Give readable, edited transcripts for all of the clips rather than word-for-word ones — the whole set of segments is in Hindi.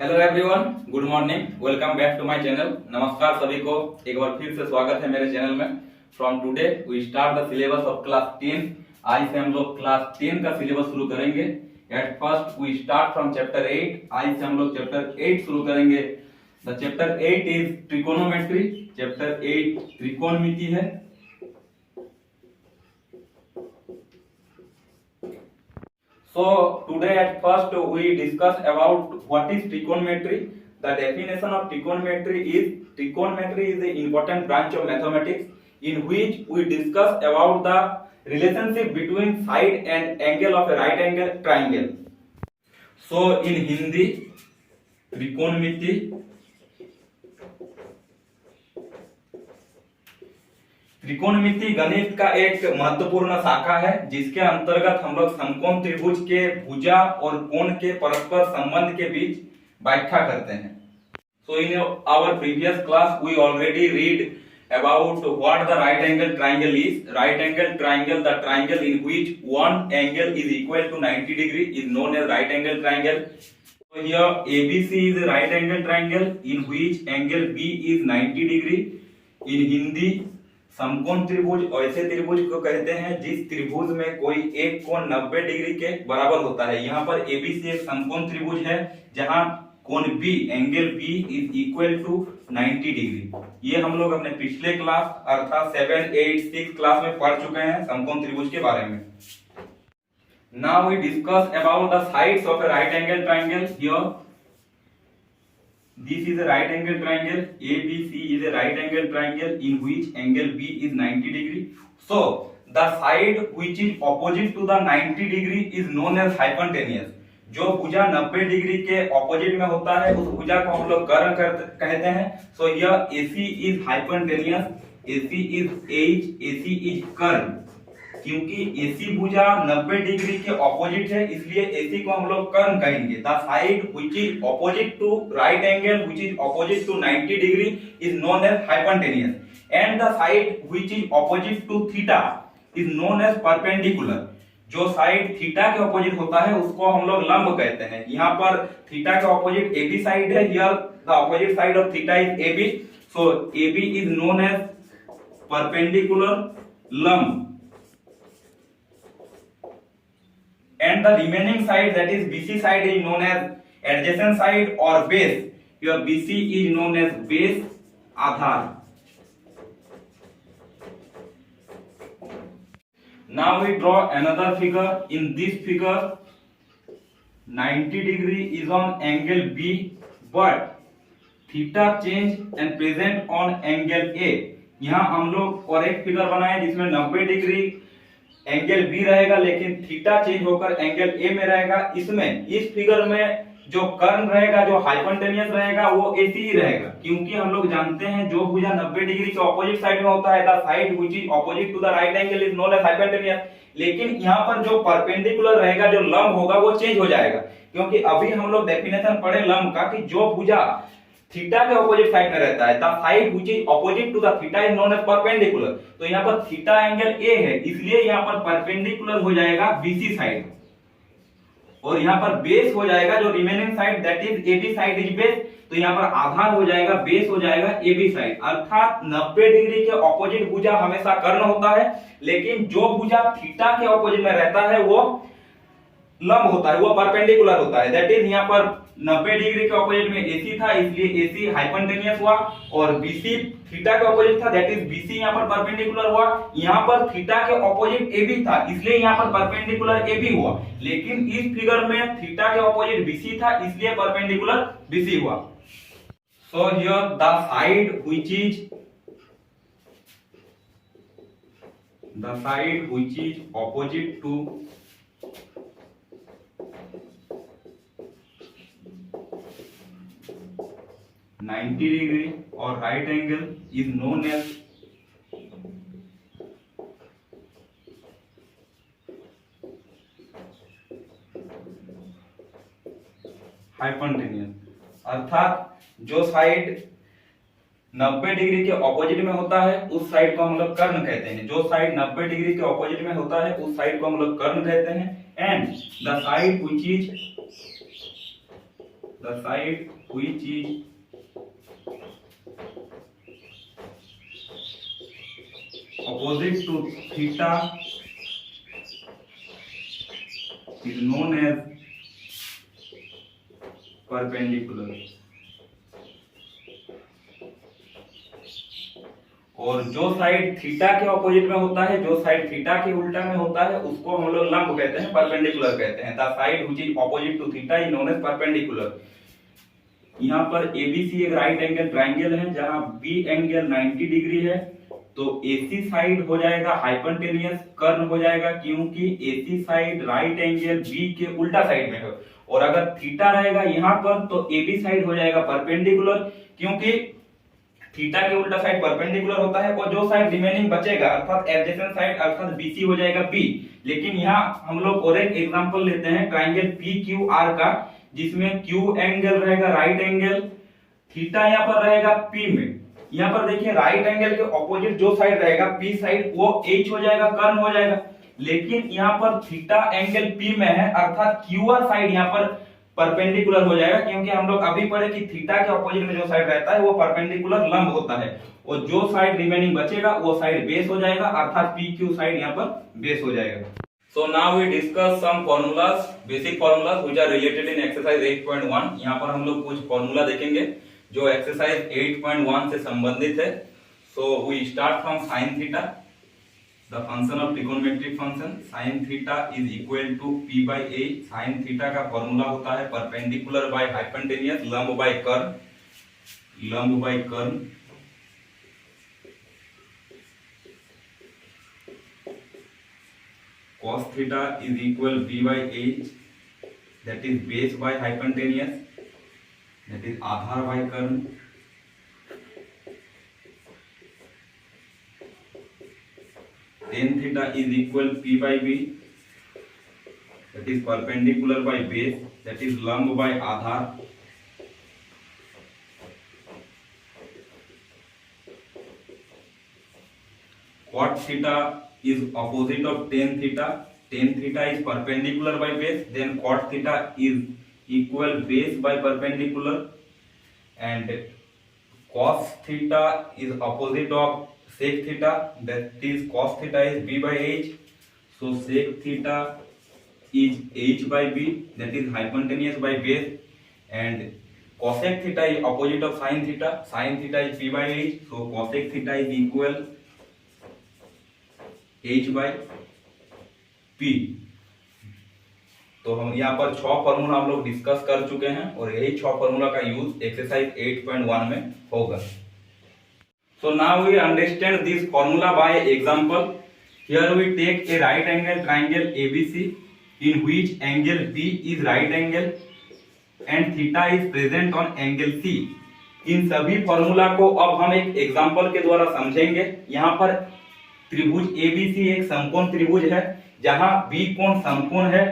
Hello everyone, good morning, welcome back to my channel. नमस्कार सभी को, एक बार फिर से स्वागत है मेरे चैनल में। From today we start the syllabus of class 10। आज से हम लोग क्लास 10 का सिलेबस शुरू करेंगे। At first we start from chapter 8। आज से हम लोग चैप्टर 8 शुरू करेंगे। The chapter 8 is trigonometry. Chapter 8 त्रिकोणमिति है। So today at first we discuss about what is trigonometry. The definition of trigonometry is the important branch of mathematics in which we discuss about the relationship between side and angle of a right angle triangle. So in Hindi, trigonometry त्रिकोणमिति गणित का एक महत्वपूर्ण शाखा है, जिसके अंतर्गत हम लोग समकोण त्रिभुज के भुजा और कोण के परस्पर संबंध के बीच व्याख्या करते हैं। So in our previous class we already read about what the right angle triangle is. Right angle triangle, the triangle in which one angle is equal to 90 degree is known as right angle triangle. So here ABC is a right angle triangle in which angle B is 90 degree. In Hindi, समकोण त्रिभुज ऐसे त्रिभुज को कहते हैं जिस त्रिभुज में कोई एक कोण 90 डिग्री के बराबर होता है। यहाँ पर एबीसी एक समकोण त्रिभुज है जहाँ कोण B, angle B is equal to 90 degree. ये हम लोग अपने पिछले क्लास अर्थात 7, 8, 6 क्लास में पढ़ चुके हैं समकोण त्रिभुज के बारे में। Now we discuss about the sides of a right angle triangle. Here this is a right angle triangle. ABC is a right angle triangle in which angle B is 90 degree. So the side which is opposite to the 90 degree is known as hypotenuse. जो भुजा 90 डिग्री के ऑपोजिट में होता है उस भुजा को हम लोग कर्ण कहते हैं। So here AC is hypotenuse, AC is edge, AC is कर्ण। क्योंकि AC भुजा 90 डिग्री के ऑपोजिट है, इसलिए AC को हम लोग कर्ण कहेंगे। The side which is opposite to right angle which is opposite to 90 degree is known as hypotenuse and the side which is opposite to theta is known as perpendicular. जो साइड थीटा के ऑपोजिट होता है उसको हम लोग लंब कहते हैं। यहाँ पर थीटा के ऑपोजिट AB साइड है। Here the opposite side of theta is AB, so AB is known as perpendicular लंब। And the remaining side, that is BC side, is known as adjacent side or base. Your BC is known as base Aadhaar. Now we draw another figure. In this figure 90 degree is on angle B, but theta change and present on angle A। यहाँ हम लोग और एक फिगर बनाए जिसमें 90 डिग्री एंगल बी रहेगा लेकिन थीटा चेंज होकर एंगल ए में रहेगा। इसमें इस फिगर में जो कर्ण रहेगा, जो हाइपोटेन्यूज रहेगा, वो एसी ही रहेगा। क्योंकि हम लोग जानते हैं जो भुजा 90 डिग्री के ऑपोजिट साइड में होता है, the side which is opposite to the right angle is known as hypotenuse. लेकिन यहाँ पर जो परपेंडिकुलर रहेगा, जो लंब होगा, वो चेंज हो जाएगा। क्योंकि अभी हम लोग डेफिनेशन पढ़े लंब का कि जो भुजा थीटा के ऑपोजिट साइड में रहता है, the side which is opposite to the theta is known as perpendicular. तो यहाँ पर थीटा एंगल ए है, इसलिए यहाँ पर परपेंडिकुलर हो जाएगा बीसी साइड, और यहाँ पर बेस हो जाएगा जो remaining side that is AB side is base. तो यहाँ पर आधार हो जाएगा, बेस हो जाएगा एबी साइड। अर्थात 90 डिग्री के ऑपोजिट भुजा हमेशा कर्ण होता है, लेकिन जो भुजा थीटा के ऑपोजिट में रहता है वो लंब होता है, वो परपेंडिकुलर होता है। दैट इज यहाँ पर 90 डिग्री के ऑपोजिट में AC था, इसलिए AC हाइपोटेन्यूज हुआ, और BC थीटा के ऑपोजिट था, दैट इज BC यहाँ पर परपेंडिकुलर हुआ। यहाँ पर थीटा के ऑपोजिट AB था, इसलिए यहाँ पर परपेंडिकुलर AB हुआ। लेकिन इस फिगर में थीटा के ऑपोजिट BC था, इसलिए परपेंडिकुलर BC हुआ। So here the side which is opposite to 90 degree और right angle is known as hypotenuse. अर्थात जो साइड 90 डिग्री के ऑपोजिट में होता है उस साइड को हम लोग कर्ण कहते हैं। जो साइड 90 डिग्री के ऑपोजिट में होता है उस साइड को हम लोग कर्ण कहते हैं। And the side which is the side which is opposite to theta is known as perpendicular, और जो साइड थीटा के ऑपोजिट में होता है, जो साइड थीटा के उल्टा में होता है, उसको हम लोग लंब कहते हैं, परपेंडिकुलर कहते हैं। The side which is opposite to theta is known as perpendicular. यहाँ पर एबीसी एक राइट एंगल ट्राइंगल है जहां बी एंगल 90 डिग्री है, तो एसी साइड हो जाएगा हाइपोटेन्यूस कर्व हो जाएगा, क्योंकि AC side right angle B के उल्टा साइड में है। और अगर थीटा रहेगा यहाँ पर तो एबी साइड हो जाएगा परपेंडिकुलर, क्योंकि थीटा के उल्टा साइड परपेंडिकुलर होता है। और जो साइड रिमेनिंग बचेगा अर्थात एडजेसेंट साइड अर्थात बीसी हो जाएगा बी। लेकिन यहाँ हम लोग और एक एग्जांपल लेते हैं ट्राइंगल पीक्यूआर का, जिसमें क्यू एंगल रहेगा राइट एंगल, थीटा यहाँ पर रहेगा पी में। यहाँ पर देखिए राइट एंगल के ऑपोजिट जो साइड रहेगा पी साइड वो एच हो जाएगा, कर्व हो जाएगा। लेकिन यहाँ पर थीटा एंगल पी में है अर्थात क्यूआर साइड यहाँ पर परपेंडिकुलर हो जाएगा, क्योंकि हम लोग अभी पढ़े कि थीटा के ऑपोजिट में जो साइड रहता है वो परपेंडिकुलर लंब होता है, और जो साइड रिमेनिंग बचेगा वो साइड बेस हो जाएगा अर्थात पी क्यू साइड यहाँ पर बेस हो जाएगा। So now we discuss some formulas, basic formulas which are related in exercise 8.1। यहाँ पर हम लोग कुछ फॉर्मूला देखेंगे जो एक्सरसाइज 8.1 से संबंधित है। So we start from sin theta, the function of trigonometric function sin theta is equal to p by a। sin theta का फॉर्मूला होता है perpendicular by hypotenuse, लंब by कर्व, लंब by curve. cos theta is equal b by a, that is base by hypotenuse, that is Aadhaar by curve. tan theta is equal p by b, that is perpendicular by base, that is लंब by Aadhaar. cot theta is opposite of tan theta, tan theta is perpendicular by base, then cot theta is equal base by perpendicular, and cos theta is opposite of sec theta, that is cos theta is b by h, so sec theta is h by b, that is hypotenuse by base, and cosec theta is opposite of sin theta, sin theta is p by h, so cosec theta is equal h by p। तो हम यहाँ पर 6 फॉर्मूला हम लोग डिस्कस कर चुके हैं और यही 6 फॉर्मूला का यूज एक्सरसाइज 8.1 में होगा। So now we understand this formula by example. Here we take a right angle triangle ABC in which angle B is right angle and theta is present on angle C। इन सभी फॉर्मूला को अब हम एक एग्जांपल के द्वारा समझेंगे। यहाँ पर त्रिभुज ABC एक समकोण त्रिभुज है जहां B कोण समकोण है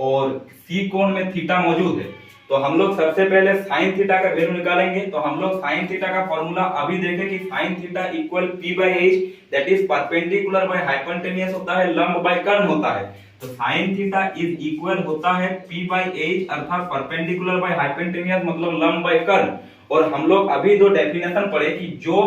और C कोण में थीटा मौजूद है। तो हम लोग सबसे पहले sin थीटा का वैल्यू निकालेंगे। तो हम लोग sin थीटा का फॉर्मूला अभी देखें कि sin theta equal p by h, that is perpendicular by hypotenuse होता है, लंब बाय कर्व होता है। तो sin थीटा इज इक्वल होता है p by h अर्थात परपेंडिकुलर बाय हाइपोटेन्यूस मतलब लंब बाय कर्व। और हम लोग अभी दो डेफिनेशन पढ़े कि जो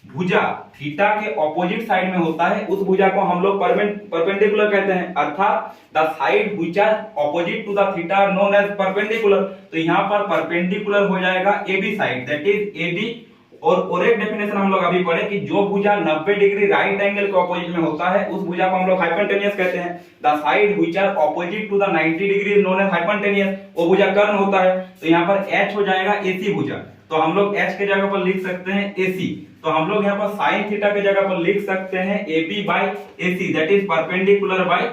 भुजा थीटा के ऑपोजिट साइड में होता है उस भुजा को हम लोग परपेंडिकुलर कहते हैं, अर्थात the side which are opposite to the theta are known as perpendicular. तो यहाँ पर परपेंडिकुलर हो जाएगा AB side, that is AB। और एक डेफिनेशन हम लोग अभी पढ़े कि जो भुजा 90 डिग्री राइट एंगल के ऑपोजिट में होता है उस भुजा को हम लोग हाइपोटेन्यूस कहते हैं। The side which are opposite to the 90 degree is known as hypotenuse, वो भुजा कर्ण होता है। तो यहाँ पर H हो जाएगा AC भुजा, तो हम लोग H के जगह पर लिख सकते हैं AC। तो हम लोग यहाँ पर sin थीटा के जगह पर लिख सकते हैं AB by AC, that is perpendicular by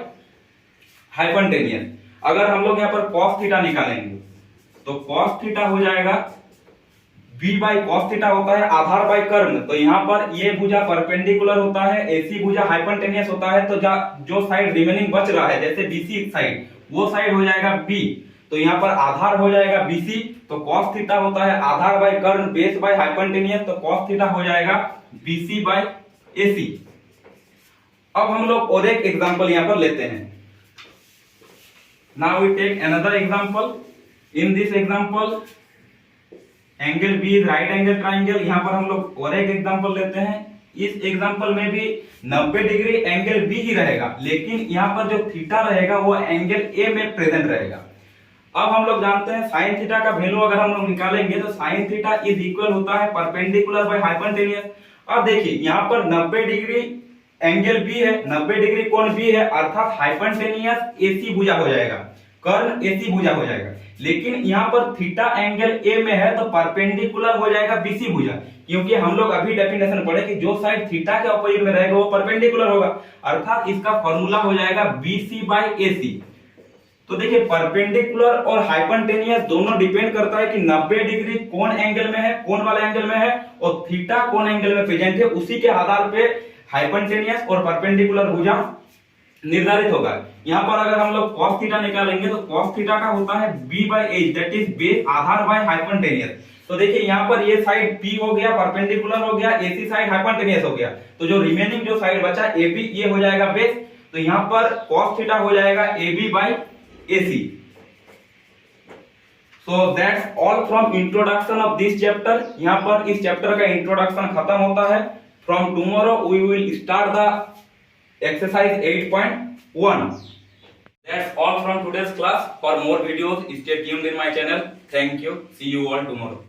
hypotenuse. अगर हम लोग यहाँ पर cos थीटा निकालेंगे तो cos थीटा हो जाएगा b by cos थीटा होता है आधार बाय कर्व। तो यहाँ पर ये भुजा परपेंडिकुलर होता है, AC भुजा हाइपोटेन्यूस होता है। तो जो साइड रिमेनिंग बच रहा है जैसे BC साइड, वो साइड हो जाएगा B। तो यहाँ पर आधार हो जाएगा BC, तो cos थीटा होता है आधार बाय कर्व बेस बाय हाइपोटेन्यूस, तो cos थीटा हो जाएगा BC बाय AC। अब हम लोग और एक एग्जांपल यहाँ पर लेते हैं। Now we take another example. In this example angle B is right angle triangle. यहाँ पर हम लोग और एक एग्जांपल लेते हैं। इस एग्जांपल में भी 90 डिग्री एंगल बी ही रहेगा, लेकिन यहाँ पर जो थीटा रहेगा वो एंगल ए में प्रेजेंट रहेगा। अब हम लोग जानते हैं साइन थीटा का वैल्यू अगर हम लोग निकालेंगे तो साइन थीटा इज इक्वल होता है परपेंडिकुलर बाय हाइपोटेन्यूज। अब देखिए यहाँ पर 90 डिग्री एंगल बी है, 90 डिग्री कोण बी है, अर्थात हाइपोटेन्यूज एसी भुजा हो जाएगा, कर्ण एसी भुजा हो जाएगा। लेकिन यहाँ पर थीटा एंगल ए में है तो परपेंडिकुलर हो जाएगा बीसी भुजा, क्योंकि हम लोग अभी डेफिनेशन पढ़े कि जो साइड थीटा के अपोजिट में रहेगा वो परपेंडिकुलर होगा, अर्थात इसका फॉर्मूला हो जाएगा बीसी बाय एसी। तो देखिए परपेंडिकुलर और हाइपोटेन्यूज दोनों डिपेंड करता है कि 90 डिग्री कौन एंगल में है, कौन वाला एंगल में है, और थीटा कौन एंगल में प्रेजेंट है, उसी के आधार पे हाइपोटेन्यूज और परपेंडिकुलर भुजा निर्धारित होगा। यहाँ पर अगर हम लोग cos थीटा निकालेंगे तो cos थीटा का होता है b by h, that is base आधार बाय हाइपोटेन्यूज। तो देखिए यहाँ पर ये साइड p हो गया, परपेंडिकुलर हो गया, ac साइड हाइपोटेन्यूज हो गया, तो जो रिमेनिंग जो साइड बचा ab ये हो जाएगा बेस। तो यहाँ पर cos थीटा हो जाएगा ab by AC। So that's all from introduction of this chapter। यहाँ पर इस चैप्टर का इंट्रोडक्शन खत्म होता है। From tomorrow we will start the exercise 8.1। That's all from today's class। For more videos, stay tuned in my channel। Thank you। See you all tomorrow।